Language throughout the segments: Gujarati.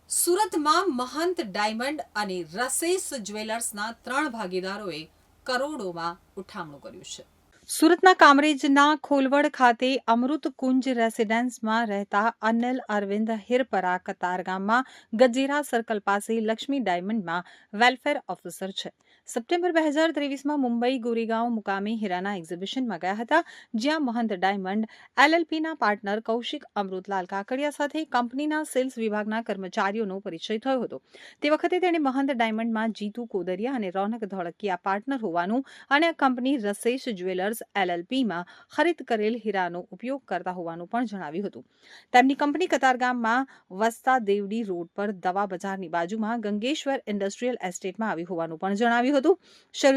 સુરતમાં મહંત ડાયમંડ અને રસેસ જ્વેલર્સના 3 ભાગીદારોએ કરોડોમાં ઉઠામણું કર્યું છે. સુરતના કામરેજના ખોલવડ ખાતે અમૃત કુંજ રેસિડેન્સમાં રહેતા અનિલ અરવિંદ હિરપરા કતારગામમાં ગજેરા સર્કલ પાસે લક્ષ્મી ડાયમંડમાં વેલફેર ઓફિસર છે. સપ્ટેમ્બર 2023માં મુંબઈ ગોરેગાંવ મુકામે હીરાના એક્ઝિબિશનમાં ગયા હતા, જ્યાં મહંત ડાયમંડ એલએલપીના પાર્ટનર કૌશિક અમૃતલાલ કાકડિયા સાથે કંપનીના સેલ્સ વિભાગના કર્મચારીઓનો પરિચય થયો હતો. તે વખતે તેણે મહંત ડાયમંડમાં જીતુ કોદરિયા અને રોનક ધોળકિયા પાર્ટનર હોવાનું અને કંપની રસેશ જ્વેલર્સ એલએલપીમાં ખરીદ કરેલ હીરાનો ઉપયોગ કરતા હોવાનું પણ જણાવ્યું હતું. તેમની કંપની કતારગામમાં વસતા દેવડી રોડ પર દવા બજારની બાજુમાં ગંગેશ્વર ઇન્ડસ્ટ્રીયલ એસ્ટેટમાં આવી હોવાનું પણ જણાવ્યું હતું.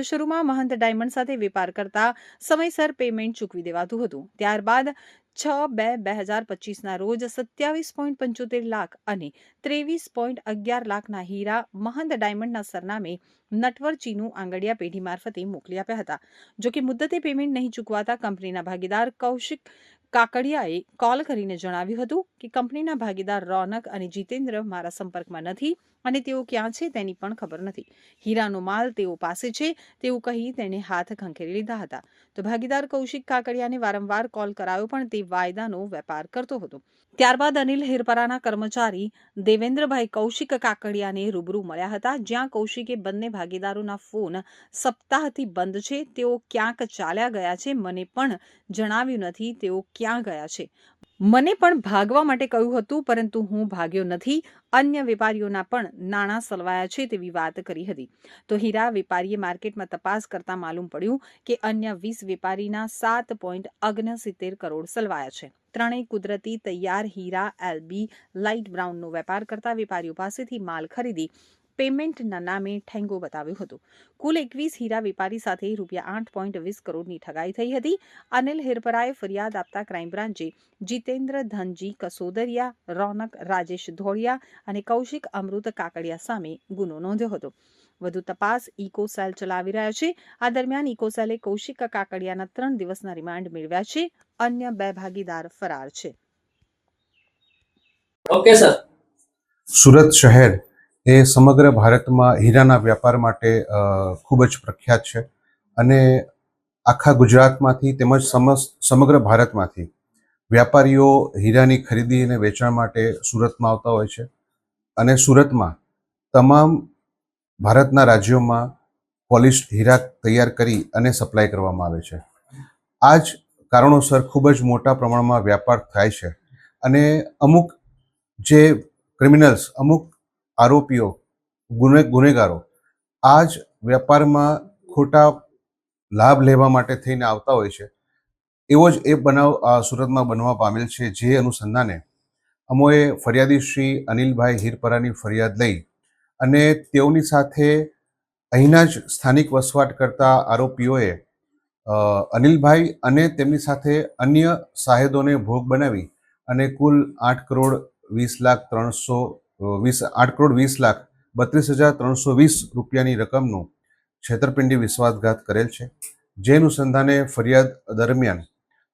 શરૂમાં મહંત ડાયમંડ સાથે વેપાર કરતા સમયસર પેમેન્ટ ચૂકવી દેવાતું હતું. ત્યારબાદ 6/2/2025ના રોજ 27.75 લાખ અને 23.11 લાખના હીરા મહંત ડાયમંડના સરનામે નટવર ચીનુ આંગડિયા પેઢી મારફતે મોકલી આપ્યા હતા. જોકે મુદ્દતે પેમેન્ટ નહીં ચૂકવાતા કંપનીના ભાગીદાર કૌશિક કાકડિયાએ કોલ કરીને જણાવ્યું હતું કે કંપનીના ભાગીદાર રોનક અને જીતેન્દ્ર મારા સંપર્કમાં નથી અને તેઓ ક્યાં છે તેની પણ ખબર નથી. હીરાનો માલ તેઓ પાસે છે તેવું કહી તેને હાથ ખંખેરી લીધા હતા. તો ભાગીદાર કૌશિક કાકડિયાને વારંવાર કોલ કરાયો પણ તે વાયદાનો વેપાર કરતો હતો. ત્યારબાદ અનિલ હિરપરાના કર્મચારી દેવેન્દ્રભાઈ કૌશિક કાકડિયાને રૂબરૂ મળ્યા હતા, જ્યાં કૌશિકે બંને ભાગીદારોના ફોન સપ્તાહથી બંધ છે, તેઓ ક્યાંક ચાલ્યા ગયા છે, મને પણ જણાવ્યું નથી તેઓ ક્યાં ગયા છે. મને પણ ભાગવા માટે કહ્યું હતું, પરંતુ હું ભાગ્યો નથી. અન્ય વેપારીઓના પણ નાણાં સલવાયા છે તેવી વાત કરી હતી. તો હીરા વેપારીએ માર્કેટમાં તપાસ કરતા માલુમ પડ્યું કે અન્ય 20 વેપારીના 7.69 કરોડ સલવાયા છે. ત્રણેય કુદરતી તૈયાર હીરા એલબી લાઇટ બ્રાઉનનો વેપાર કરતા વેપારીઓ પાસેથી માલ ખરીદી પેમેન્ટના નામે ઠેંગો બતાવ્યો હતો. કુલ 21 હીરા વેપારી સાથે ₹8.20 કરોડની ઠગાઈ થઈ હતી. અનિલ હિરપરાએ ફરિયાદ આપતા ક્રાઇમ બ્રાન્ચે જીતેન્દ્ર ધનજી કસોદરિયા, રોનક રાજેશ ધોળિયા અને કૌશિક અમૃત કાકડિયા સામે ગુનો નોંધ્યો હતો. વધુ તપાસ ઇકોસેલ ચલાવી રહ્યા છે. આ દરમિયાન ઇકોસેલે કૌશિક કાકડિયાના 3 દિવસના રિમાન્ડ મેળવ્યા છે. અન્ય 2 ભાગીદાર ફરાર છે. Okay sir. સુરત શહેર એ સમગ્ર ભારતમાં હીરાના વ્યાપાર માટે ખૂબ જ પ્રખ્યાત છે અને આખા ગુજરાતમાંથી તેમજ સમગ્ર ભારતમાંથી વ્યાપારીઓ હીરાની ખરીદી અને વેચાણ માટે સુરતમાં આવતા હોય છે અને સુરતમાં તમામ ભારતના રાજ્યોમાં પોલિશ્ડ હીરા તૈયાર કરી અને સપ્લાય કરવામાં આવે છે. આ જ કારણોસર ખૂબ જ મોટા પ્રમાણમાં વ્યાપાર થાય છે અને અમુક જે ક્રિમિનલ્સ, અમુક આરોપીઓ, ગુનેગારો આ જ વ્યાપારમાં ખોટા લાભ લેવા માટે થઈને આવતા હોય છે. એવો જ એ બનાવ સુરતમાં બનવા પામેલ છે. જે અનુસંધાને અમોએ ફરિયાદી શ્રી અનિલભાઈ હિરપરાની ફરિયાદ લઈ અને તેઓની સાથે અહીંના જ સ્થાનિક વસવાટ કરતા આરોપીઓએ અનિલભાઈ અને તેમની સાથે અન્ય સાહેદોને ભોગ બનાવી અને કુલ 8,20,32,320 રૂપિયાની રકમનું છેતરપિંડી વિશ્વાસઘાત કરેલ છે. જે અનુસંધાને ફરિયાદ દરમિયાન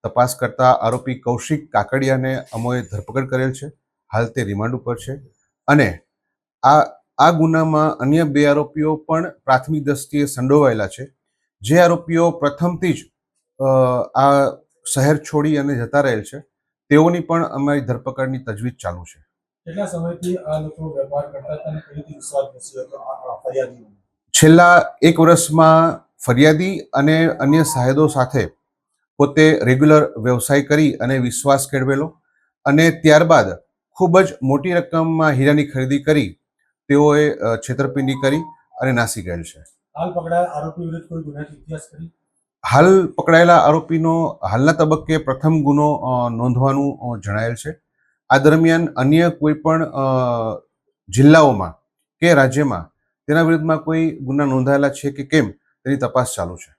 તપાસ કરતા આરોપી કૌશિક કાકડિયાને અમોએ ધરપકડ કરેલ છે. હાલ તે રિમાન્ડ ઉપર છે અને આ ગુનામાં અન્ય 2 આરોપીઓ પણ પ્રાથમિક દ્રષ્ટિએ સંડોવાયેલા છે. જે આરોપીઓ પ્રથમથી જ આ શહેર છોડી અને જતા રહેલ છે, તેઓની પણ અમારી ધરપકડની તજવીજ ચાલુ છે. કેટલા સમયથી આ લોકો વેપાર કરતા હતા અને કઈ રીતે વિશ્વાસ બેસ્યો હતો ફરિયાદીનો? છેલ્લા 1 વર્ષમાં ફરિયાદી અને અન્ય સાહેદો સાથે પોતે રેગ્યુલર વ્યવસાય કરી અને વિશ્વાસ કેળવેલો અને ત્યારબાદ ખૂબ જ મોટી રકમમાં હીરાની ખરીદી કરી તેઓએ છેતરપિંડી કરી અને નાસી ગયેલ છે. હાલ પકડાયેલા આરોપી વિરુદ્ધ કોઈ ગુનાહિત ઇતિહાસ કરી? હાલ પકડાયેલા આરોપીનો હાલના તબક્કે પ્રથમ ગુનો નોંધવાનું જણાયેલ છે. આ દરમિયાન અન્ય કોઈ પણ જિલ્લાઓમાં કે રાજ્યમાં તેના વિરુદ્ધમાં કોઈ ગુના નોંધાયેલા છે કે કેમ તેની તપાસ ચાલુ છે.